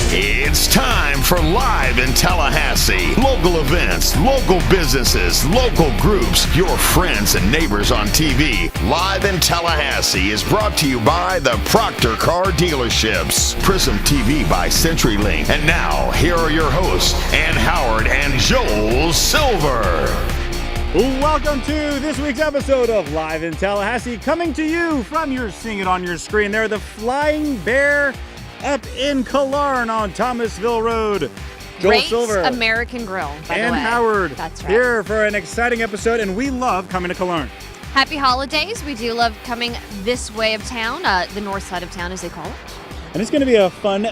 It's time for Live in Tallahassee. Local events, local businesses, local groups, your friends and neighbors on TV. Live in Tallahassee is brought to you by the Proctor Car Dealerships. Prism TV by CenturyLink. And now, here are your hosts, Ann Howard and Joel Silver. Welcome to this week's episode of Live in Tallahassee, coming to you from your seeing it on your screen there, the Flying Bear up in Killarn on Thomasville Road. Joel Great Silver, American Grill, by the way. Ann Howard, that's right. Here for an exciting episode, and we love coming to Killarn. Happy holidays. We do love coming this way of town, the north side of town as they call it. And it's going to be a fun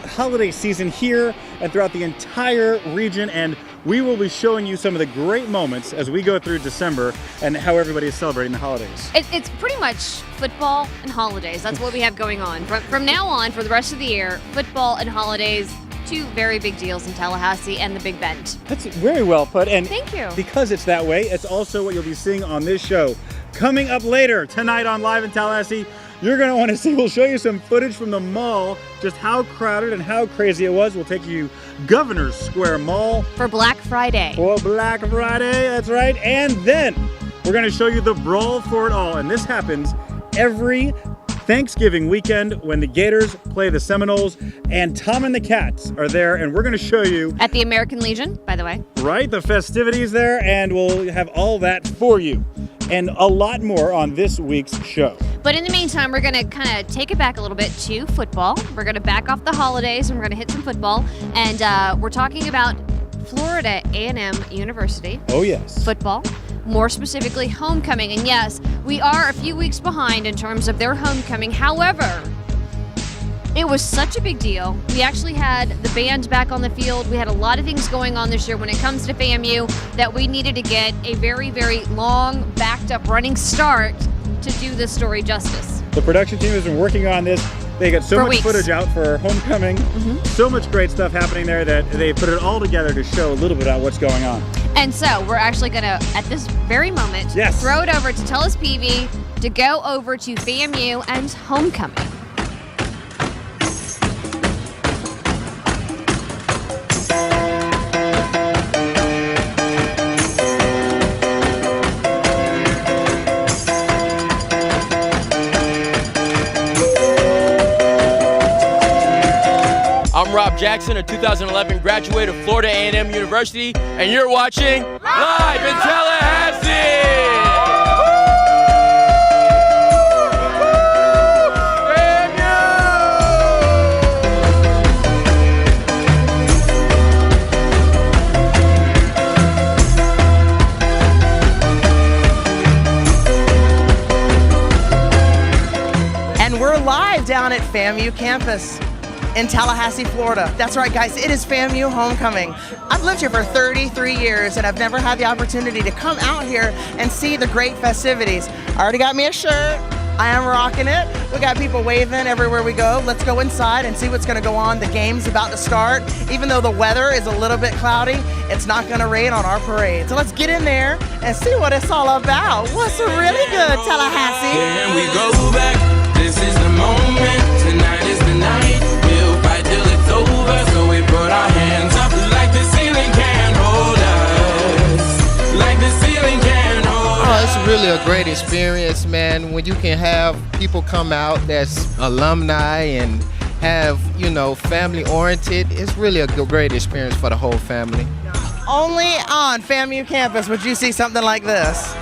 holiday season here and throughout the entire region, and we will be showing you some of the great moments as we go through December and how everybody is celebrating the holidays. It's pretty much football and holidays. That's what we have going on. From now on, for the rest of the year, football and holidays, two very big deals in Tallahassee and the Big Bend. That's very well put. And thank you. Because it's that way, it's also what you'll be seeing on this show. Coming up later tonight on Live in Tallahassee, you're going to want to see, we'll show you some footage from the mall, just how crowded and how crazy it was. We'll take you Governor's Square Mall. For Black Friday. For Black Friday, that's right. And then we're going to show you the Brawl for It All. And this happens every Thanksgiving weekend when the Gators play the Seminoles, and Tom and the Cats are there, and we're going to show you. At the American Legion, by the way. Right, the festivities there, and we'll have all that for you. And a lot more on this week's show. But in the meantime, we're going to kind of take it back a little bit to football. We're going to back off the holidays, and we're going to hit some football. And we're talking about Florida A&M University. Oh, yes. Football. More specifically, homecoming. And yes, we are a few weeks behind in terms of their homecoming. However, it was such a big deal. We actually had the band back on the field. We had a lot of things going on this year when it comes to FAMU that we needed to get a very, very long, backed up running start to do this story justice. The production team has been working on this. They got so much footage out for homecoming. So much great stuff happening there that they put it all together to show a little bit about what's going on. And so we're actually going to, at this very moment, throw it over to Telus PV to go over to FAMU and homecoming. I'm Rob Jackson, a 2011 graduate of Florida A&M University, and you're watching Live in Tallahassee! And we're live down at FAMU campus in Tallahassee, Florida. That's right, guys, it is FAMU homecoming. I've lived here for 33 years and I've never had the opportunity to come out here and see the great festivities. I already got me a shirt. I am rocking it. We got people waving everywhere we go. Let's go inside and see what's gonna go on. The game's about to start. Even though the weather is a little bit cloudy, it's not gonna rain on our parade. So let's get in there and see what it's all about. What's really good, Tallahassee? Can we go back? This is the moment. Tonight is the night. We'll fight till it's over. So we put our hands up like the ceiling can't hold us. Like the ceiling can't hold us. Oh, it's really a great experience, man, when you can have people come out that's alumni and have, you know, family oriented. It's really a great experience for the whole family. Only on FAMU campus would you see something like this.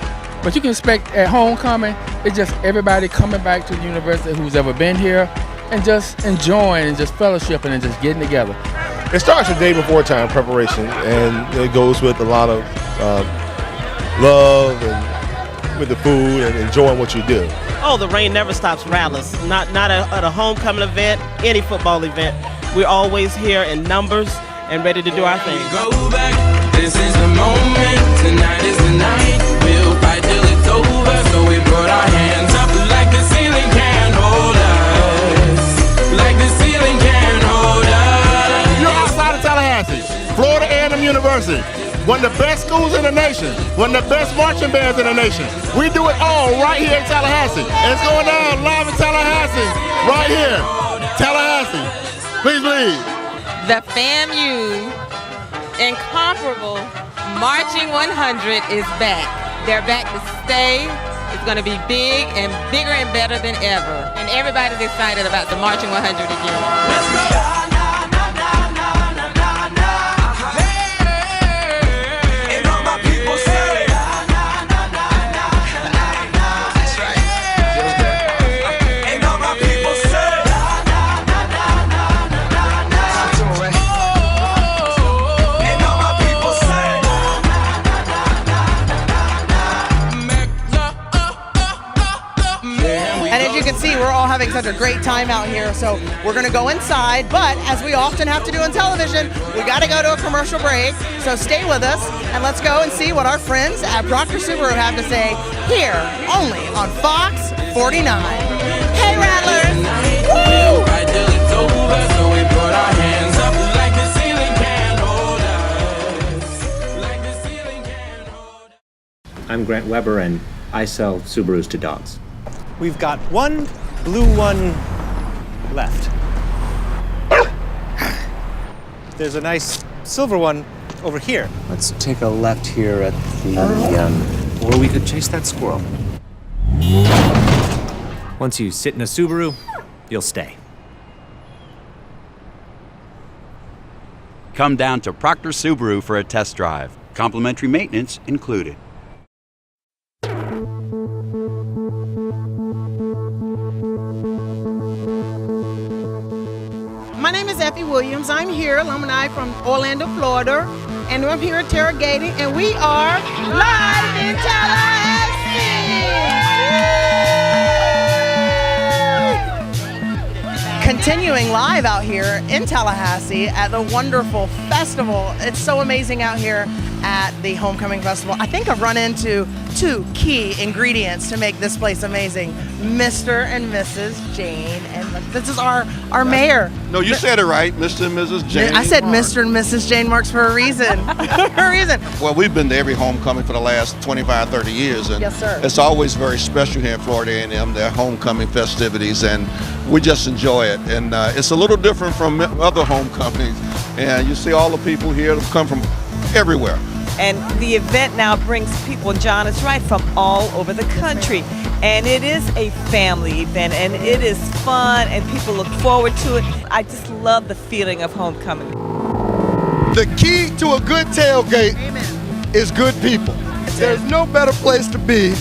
But you can expect at homecoming, it's just everybody coming back to the university who's ever been here and just enjoying and just fellowshipping and just getting together. It starts the day before time preparation, and it goes with a lot of love and with the food and enjoying what you do. Oh, the rain never stops rattlers. Not at a homecoming event, any football event. We're always here in numbers and ready to do our thing. Go back. This is the moment. Tonight is the night. We'll fight till it's over. So we put our hands up like the ceiling can't hold us. Like the ceiling can't hold us. You're outside of Tallahassee, Florida A&M University. One of the best schools in the nation. One of the best marching bands in the nation. We do it all right here in Tallahassee. And it's going down live in Tallahassee. Right here. Tallahassee. Please believe. The FAMU incomparable Marching 100 is back. They're back to stay. It's going to be big and bigger and better than ever. And everybody's excited about the Marching 100 again. Let's go! See, we're all having such a great time out here, so we're going to go inside, but as we often have to do on television, we got to go to a commercial break, so stay with us and let's go and see what our friends at Proctor Subaru have to say here only on Fox 49. Hey Rattlers! Woo! I'm Grant Weber and I sell Subarus to dogs. We've got one blue one left. There's a nice silver one over here. Let's take a left here at the, or we could chase that squirrel. Once you sit in a Subaru, you'll stay. Come down to Proctor Subaru for a test drive. Complimentary maintenance included. My name is Effie Williams. I'm here, alumni from Orlando, Florida, and I'm here at Tailgating, and we are live in Tallahassee! Continuing live out here in Tallahassee at the wonderful festival. It's so amazing out here at the Homecoming Festival. I think I've run into two key ingredients to make this place amazing. Mr. and Mrs. Jane, and this is our mayor. No, you said it right, Mr. and Mrs. Jane. I said Mr. and Mrs. Jane Marks for a reason. For a reason. Well, we've been to every homecoming for the last 25, 30 years, and yes, sir. It's always very special here in Florida A&M, their homecoming festivities, and we just enjoy it. And it's a little different from other homecomings, and you see all the people here that come from everywhere. And the event now brings people, John is right, from all over the country. And it is a family event, and it is fun, and people look forward to it. I just love the feeling of homecoming. The key to a good tailgate is good people. There's no better place to be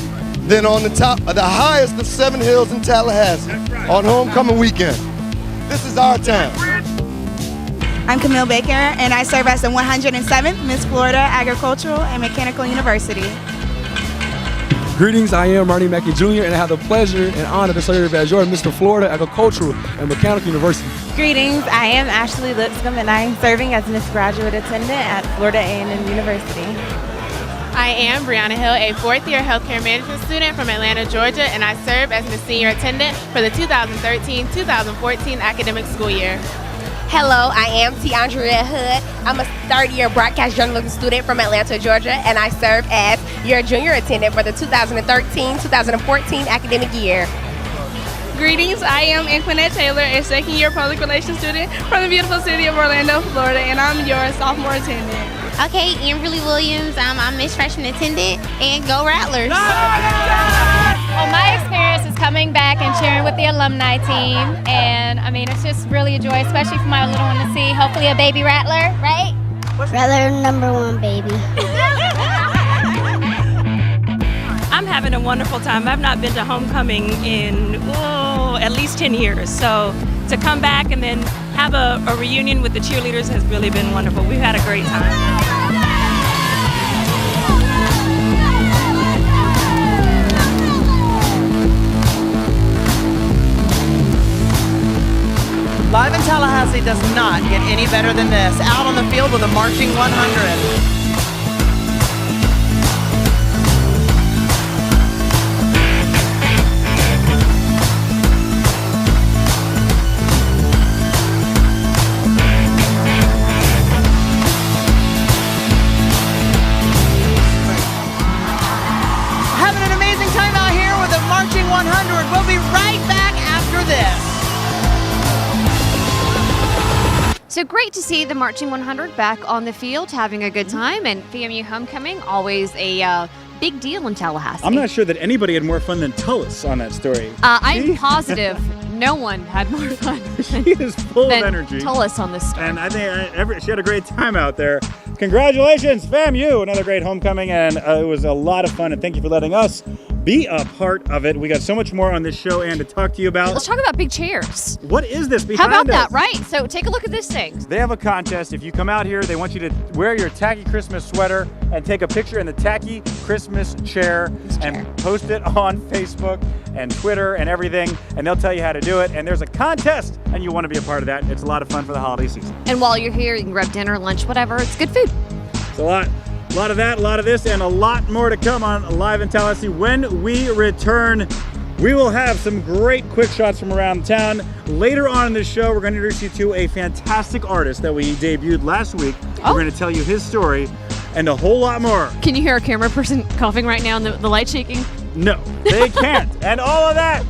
than on the top of the highest of 7 hills in Tallahassee on homecoming weekend. This is our town. I'm Camille Baker, and I serve as the 107th Miss Florida Agricultural and Mechanical University. Greetings, I am Marty Mackey Jr., and I have the pleasure and honor to serve as your Mr. Florida Agricultural and Mechanical University. Greetings, I am Ashley Lipscomb, and I am serving as Miss Graduate Attendant at Florida A&M University. I am Brianna Hill, a fourth-year healthcare management student from Atlanta, Georgia, and I serve as Miss Senior Attendant for the 2013-2014 academic school year. Hello, I am Tiandrea Hood. I'm a third-year broadcast journalism student from Atlanta, Georgia, and I serve as your junior attendant for the 2013-2014 academic year. Greetings, I am Anquinette Taylor, a second-year public relations student from the beautiful city of Orlando, Florida, and I'm your sophomore attendant. Okay, Amberly Williams, I'm Miss Freshman Attendant, and go Rattlers! Well, my experience is coming back and cheering with the alumni team, and I mean, it's just really a joy, especially for my little one to see, hopefully a baby Rattler, right? Rattler #1, baby. I'm having a wonderful time. I've not been to homecoming in, at least 10 years, so to come back and then have a reunion with the cheerleaders has really been wonderful. We've had a great time. Live in Tallahassee does not get any better than this. Out on the field with a marching 100. Having an amazing time out here with a marching 100. We'll be right back after this. So great to see the Marching 100 back on the field, having a good time, and FAMU homecoming, always a big deal in Tallahassee. I'm not sure that anybody had more fun than Tullis on that story. I'm positive no one had more fun. She is full of energy. Tullis on this story. And I think she had a great time out there. Congratulations, FAMU! Another great homecoming, and it was a lot of fun, and thank you for letting us be a part of it. We got so much more on this show and to talk to you about. Let's talk about big chairs. What is this behind How about us? that, right? So take a look at this thing. They have a contest. If you come out here, they want you to wear your tacky Christmas sweater and take a picture in the tacky Christmas chair and post it on Facebook and Twitter and everything, and they'll tell you how to do it. And there's a contest, and you want to be a part of that. It's a lot of fun for the holiday season. And while you're here, you can grab dinner, lunch, whatever. It's good food. It's a lot of that, a lot of this, and a lot more to come on Live in Tallahassee. When we return, we will have some great quick shots from around town. Later on in the show, we're going to introduce you to a fantastic artist that we debuted last week. We're going to tell you his story and a whole lot more. Can you hear a camera person coughing right now and the light shaking? No, they can't. And all of that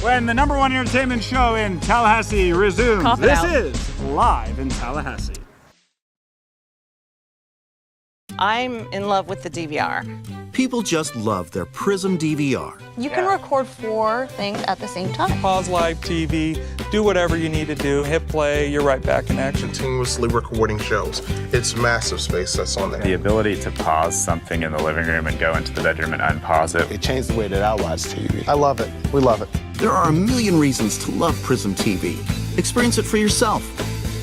when the #1 entertainment show in Tallahassee resumes. Cough it This out. is Live in Tallahassee. I'm in love with the DVR. People just love their Prism DVR. You can record 4 things at the same time. Pause live TV, do whatever you need to do, hit play, you're right back in action. Continuously recording shows. It's massive space that's on there. The ability to pause something in the living room and go into the bedroom and unpause it. It changed the way that I watch TV. I love it. We love it. There are a million reasons to love Prism TV. Experience it for yourself.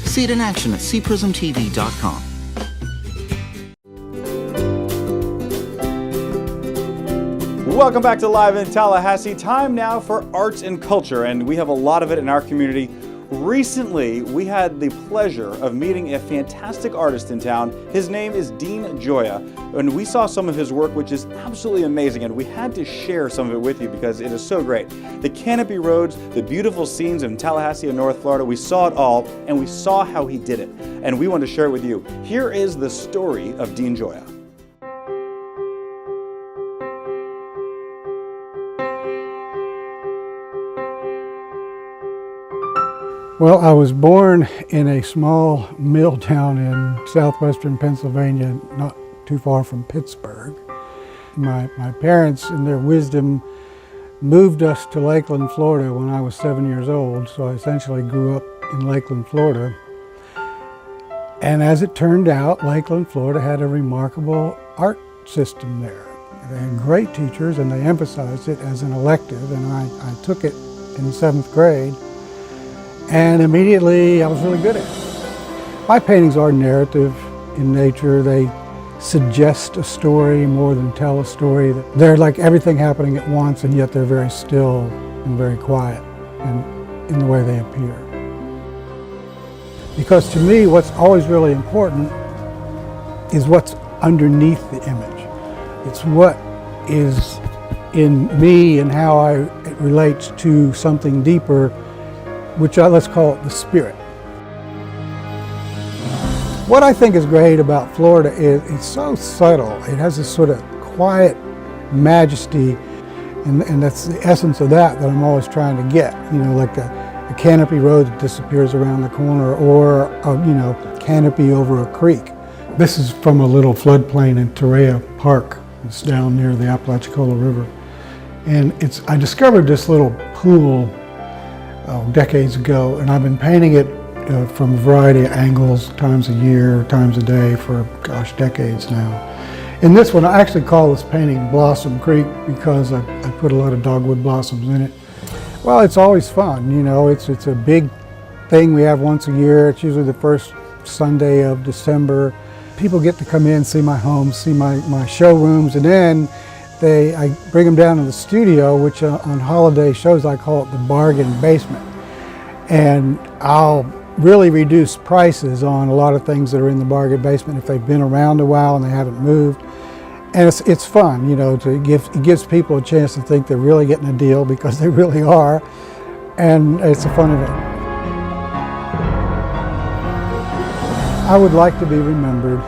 See it in action at cprismtv.com. Welcome back to Live in Tallahassee. Time now for arts and culture, and we have a lot of it in our community. Recently, we had the pleasure of meeting a fantastic artist in town. His name is Dean Gioiai, and we saw some of his work, which is absolutely amazing, and we had to share some of it with you because it is so great. The canopy roads, the beautiful scenes in Tallahassee and North Florida, we saw it all, and we saw how he did it, and we want to share it with you. Here is the story of Dean Gioiai. Well, I was born in a small mill town in southwestern Pennsylvania, not too far from Pittsburgh. My parents, in their wisdom, moved us to Lakeland, Florida when I was 7 years old, so I essentially grew up in Lakeland, Florida. And as it turned out, Lakeland, Florida had a remarkable art system there. They had great teachers, and they emphasized it as an elective, and I took it in 7th grade. And immediately I was really good at it. My paintings are narrative in nature. They suggest a story more than tell a story. They're like everything happening at once, and yet they're very still and very quiet in the way they appear. Because to me, what's always really important is what's underneath the image. It's what is in me and how it relates to something deeper, which let's call it the spirit. What I think is great about Florida is it's so subtle. It has this sort of quiet majesty, and that's the essence of that I'm always trying to get. You know, like a canopy road that disappears around the corner, or a canopy over a creek. This is from a little floodplain in Torreya Park. It's down near the Apalachicola River. And I discovered this little pool decades ago, and I've been painting it from a variety of angles, times a year, times a day for, gosh, decades now. In this one, I actually call this painting Blossom Creek because I put a lot of dogwood blossoms in it. Well, it's always fun, you know, it's a big thing we have once a year. It's usually the first Sunday of December. People get to come in, see my home, see my showrooms, and then I bring them down to the studio, which on holiday shows I call it the bargain basement. And I'll really reduce prices on a lot of things that are in the bargain basement if they've been around a while and they haven't moved. And it's fun, you know, it gives people a chance to think they're really getting a deal, because they really are. And it's a fun event. I would like to be remembered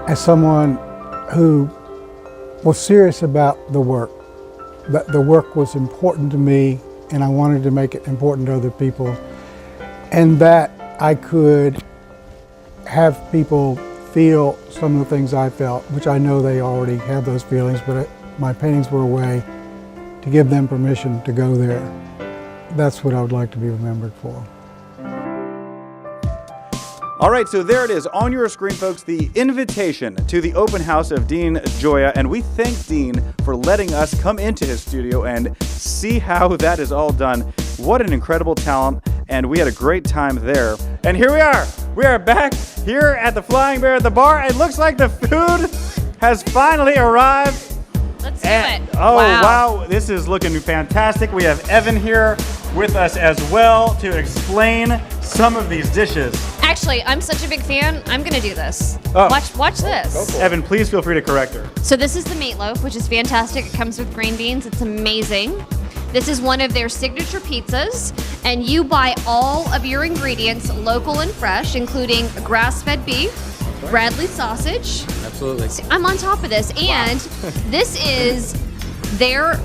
as someone who was serious about the work, that the work was important to me and I wanted to make it important to other people, and that I could have people feel some of the things I felt, which I know they already have those feelings, but my paintings were a way to give them permission to go there. That's what I would like to be remembered for. All right, so there it is on your screen, folks, the invitation to the open house of Dean Gioiai, and we thank Dean for letting us come into his studio and see how that is all done. What an incredible talent, and we had a great time there. And here we are. We are back here at the Flying Bear at the bar. It looks like the food has finally arrived. Let's do it. Oh, wow. This is looking fantastic. We have Evan here with us as well to explain some of these dishes. Actually, I'm such a big fan. I'm gonna do this. Oh. Watch this. Evan, please feel free to correct her. So this is the meatloaf, which is fantastic. It comes with green beans. It's amazing. This is one of their signature pizzas, and you buy all of your ingredients local and fresh, including grass-fed beef, Bradley sausage. Absolutely. I'm on top of this, and this is their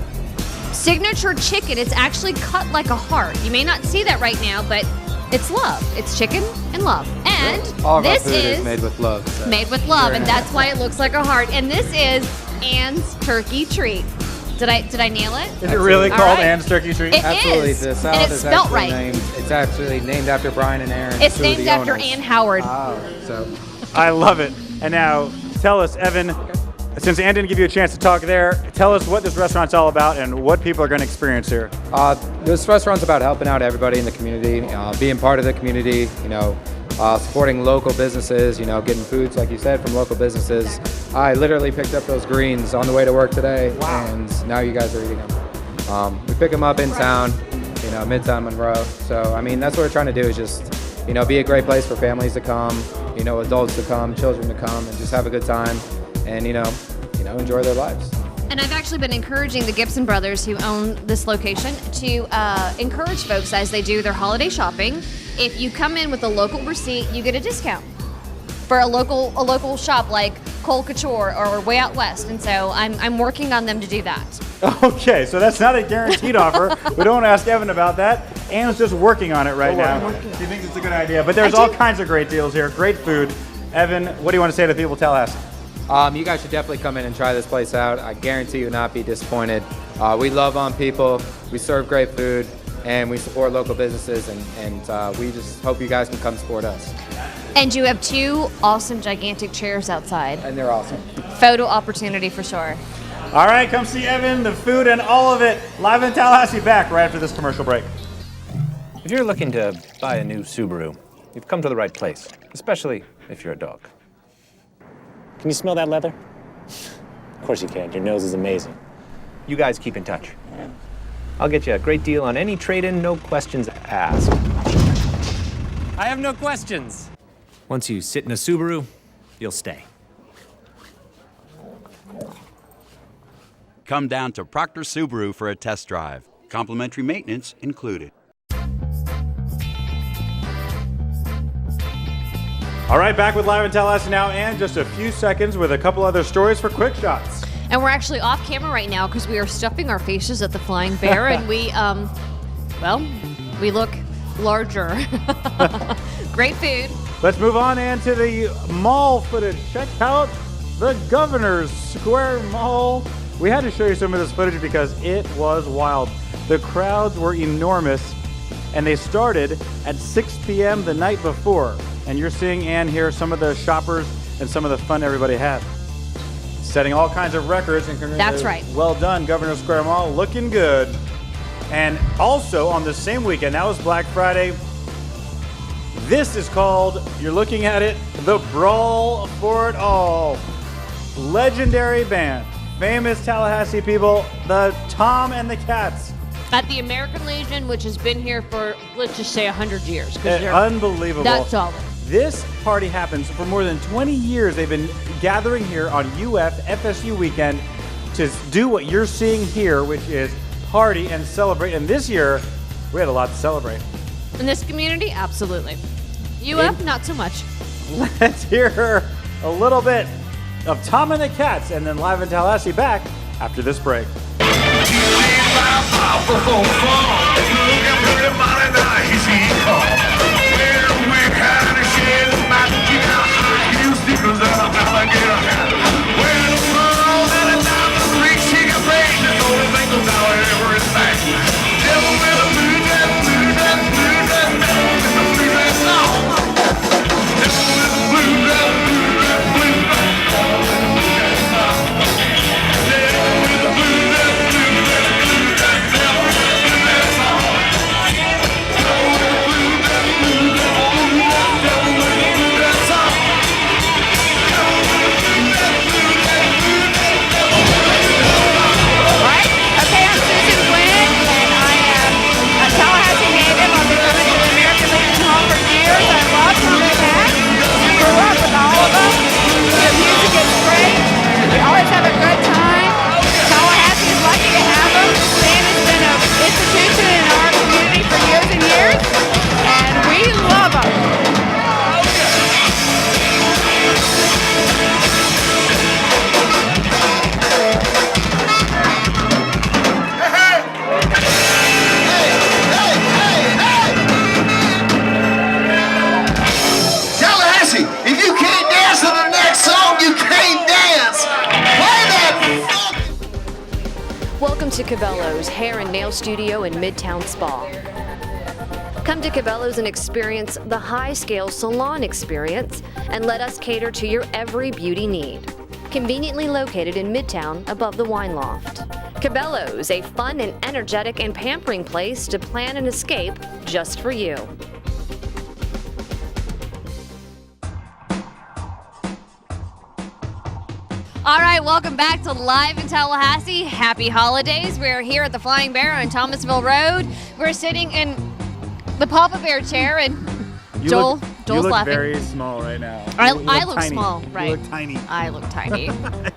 signature chicken. It's actually cut like a heart. You may not see that right now, but it's love. It's chicken and love. And All of our this food is made with love. So. made with love, and that's why it looks like a heart. And this is Anne's Turkey Treat. Did I nail it? Is it really All called right. Anne's Turkey Treat? It Absolutely. is. The And salad it's is spelt actually right. named. It's actually named after Brian and Aaron. It's two of named the after owners. Ann Howard. So I love it. And now, tell us, Evan, since Ann didn't give you a chance to talk there, tell us what this restaurant's all about and what people are going to experience here. this restaurant's about helping out everybody in the community, being part of the community, supporting local businesses, getting foods, like you said, from local businesses. I literally picked up those greens on the way to work today, and now you guys are eating them. We pick them up in town, Midtown Monroe. So, that's what we're trying to do is just, be a great place for families to come, adults to come, children to come, and just have a good time and, enjoy their lives. And I've actually been encouraging the Gibson brothers who own this location to encourage folks as they do their holiday shopping. If you come in with a local receipt, you get a discount for a local shop like Cole Couture or Way Out West. And so I'm working on them to do that. Okay, so that's not a guaranteed offer. We don't want to ask Evan about that. Anne's just working on it right now. She thinks it's a good idea. But there's all kinds of great deals here, great food. Evan, what do you want to say to the people of Tallahassee? You guys should definitely come in and try this place out. I guarantee you will not be disappointed. We love on people, we serve great food, and we support local businesses, and we just hope you guys can come support us. And you have two awesome, gigantic chairs outside. And they're awesome. Photo opportunity for sure. All right, come see Evan, the food, and all of it live in Tallahassee, back right after this commercial break. If you're looking to buy a new Subaru, you've come to the right place, especially if you're a dog. Can you smell that leather? Of course you can. Your nose is amazing. You guys keep in touch. I'll get you a great deal on any trade-in, no questions asked. I have no questions. Once you sit in a Subaru, you'll stay. Come down to Proctor Subaru for a test drive. Complimentary maintenance included. All right, back with Live in Tallahassee now, and just a few seconds with a couple other stories for quick shots. And we're actually off camera right now because we are stuffing our faces at the Flying Bear, and we look larger. Great food. Let's move on and to the mall footage. Check out the Governor's Square Mall. We had to show you some of this footage because it was wild. The crowds were enormous, and they started at 6 p.m. the night before. And you're seeing, Ann, here some of the shoppers and some of the fun everybody had. Setting all kinds of records. And that's right. Well done, Governor Square Mall, looking good. And also on the same weekend, that was Black Friday. This is called, you're looking at it, the Brawl for It All. Legendary band, famous Tallahassee people, the Tom and the Cats. At the American Legion, which has been here for, let's just say, 100 years. Unbelievable. That's solid. This party happens for more than 20 years. They've been gathering here on FSU weekend to do what you're seeing here, which is party and celebrate. And this year, we had a lot to celebrate. In this community, absolutely. Not so much. Let's hear a little bit of Tom and the Cats, and then Live in Tallahassee back after this break. Cabello's Hair and Nail Studio in Midtown Spa. Come to Cabello's and experience the high-scale salon experience and let us cater to your every beauty need. Conveniently located in Midtown above the Wine Loft. Cabello's, a fun and energetic and pampering place to plan an escape just for you. All right, welcome back to Live in Tallahassee. Happy holidays. We're here at the Flying Bear on Thomasville Road. We're sitting in the Papa Bear chair, and Joel's laughing. Very small right now. I look tiny. small, right? You look tiny. I look tiny,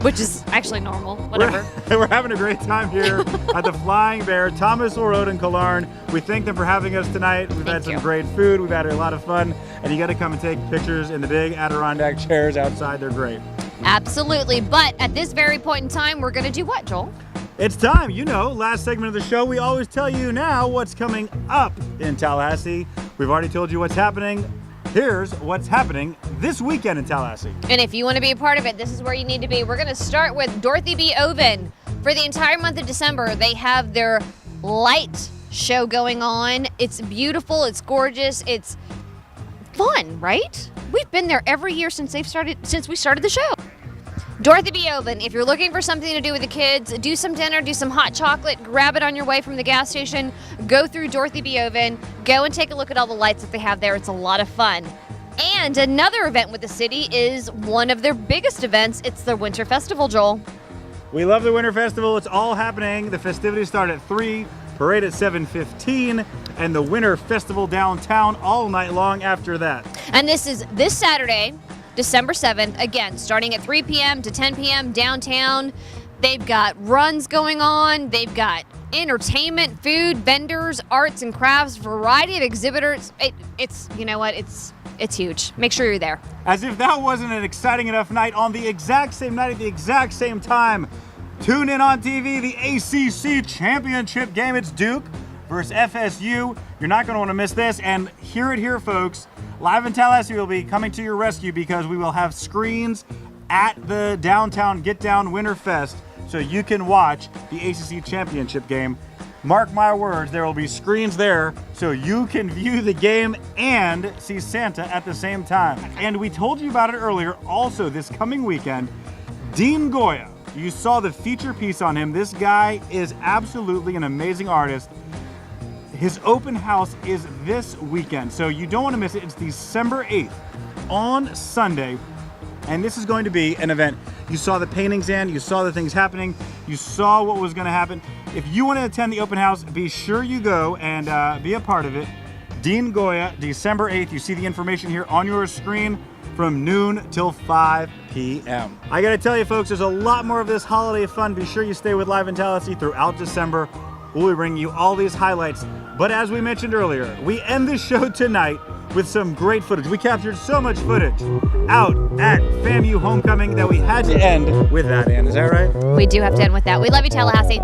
which is actually normal. Whatever. We're having a great time here at the Flying Bear, Thomasville Road in Killarn. We thank them for having us tonight. We've had some great food. We've had a lot of fun, and you got to come and take pictures in the big Adirondack chairs outside. They're great. Absolutely, but at this very point in time, we're going to do what, Joel? It's time. You know, last segment of the show, we always tell you now what's coming up in Tallahassee. We've already told you what's happening. Here's what's happening this weekend in Tallahassee. And if you want to be a part of it, this is where you need to be. We're going to start with Dorothy B. Oven. For the entire month of December, they have their light show going on. It's beautiful. It's gorgeous. It's fun, right? We've been there every year since we started the show. Dorothy B. Oven, if you're looking for something to do with the kids, do some dinner, do some hot chocolate, grab it on your way from the gas station, go through Dorothy B. Oven, go and take a look at all the lights that they have there. It's a lot of fun. And another event with the city is one of their biggest events. It's the Winter Festival, Joel. We love the Winter Festival. It's all happening. The festivities start at 3, parade at 7:15, and the Winter Festival downtown all night long after that. And this is this Saturday, December 7th, again, starting at 3 p.m. to 10 p.m. downtown. They've got runs going on. They've got entertainment, food, vendors, arts and crafts, variety of exhibitors. It's you know what? It's huge. Make sure you're there. As if that wasn't an exciting enough night, on the exact same night at the exact same time, tune in on TV, the ACC Championship game. It's Duke versus FSU. You're not going to want to miss this. And hear it here, folks. Live in Tallahassee will be coming to your rescue because we will have screens at the downtown Get Down Winterfest so you can watch the ACC Championship game. Mark my words, there will be screens there so you can view the game and see Santa at the same time. And we told you about it earlier. Also, this coming weekend, Dean Goya. You saw the feature piece on him. This guy is absolutely an amazing artist. His open house is this weekend, so you don't want to miss it. It's December 8th on Sunday, and this is going to be an event. You saw the paintings in, you saw the things happening, you saw what was going to happen. If you want to attend the open house, be sure you go and be a part of it. Dean Goya, December 8th. You see the information here on your screen from noon till 5 p.m. I got to tell you, folks, there's a lot more of this holiday fun. Be sure you stay with Live in Tallahassee throughout December. We'll be bringing you all these highlights. But as we mentioned earlier, we end this show tonight with some great footage. We captured so much footage out at FAMU Homecoming that we had to end with that, Ann. Is that right? We do have to end with that. We love you, Tallahassee.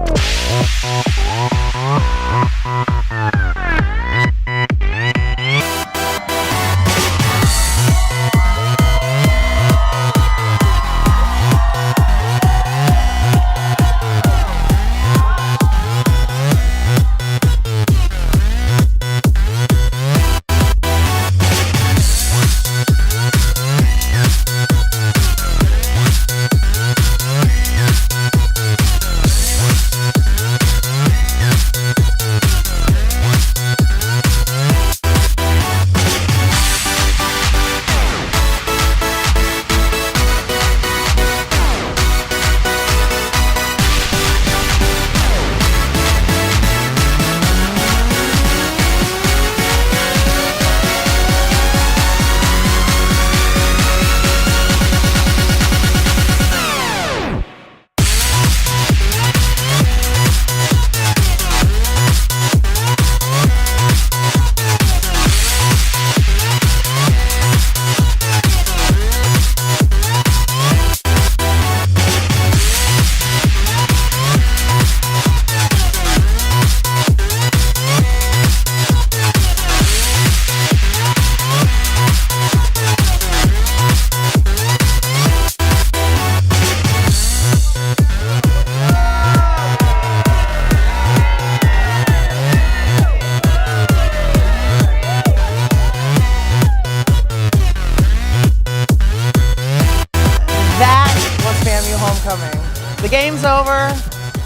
game's over.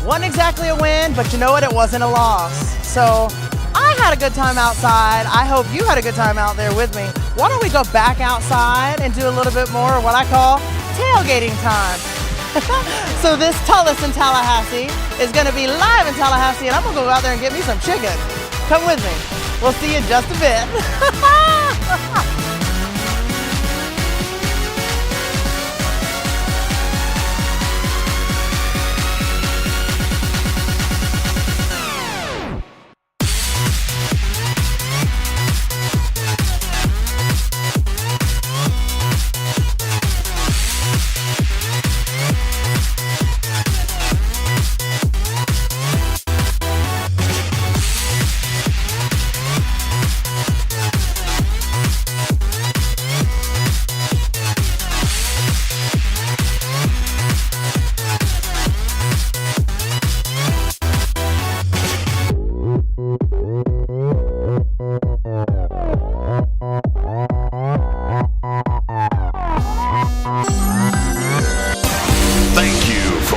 Wasn't exactly a win, but you know what? It wasn't a loss. So I had a good time outside. I hope you had a good time out there with me. Why don't we go back outside and do a little bit more of what I call tailgating time. So this Tullis in Tallahassee is going to be live in Tallahassee, and I'm going to go out there and get me some chicken. Come with me. We'll see you in just a bit.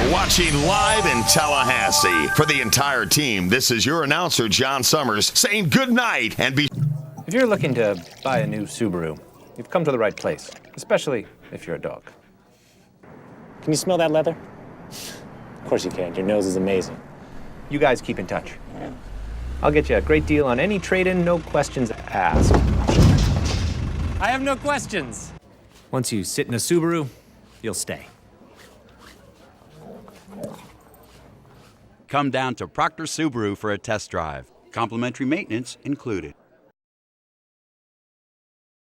Watching live in Tallahassee. For the entire team, this is your announcer, John Summers, saying good night and be... If you're looking to buy a new Subaru, you've come to the right place, especially if you're a dog. Can you smell that leather? Of course you can. Your nose is amazing. You guys keep in touch. I'll get you a great deal on any trade-in, no questions asked. I have no questions. Once you sit in a Subaru, you'll stay. Come down to Proctor Subaru for a test drive. Complimentary maintenance included.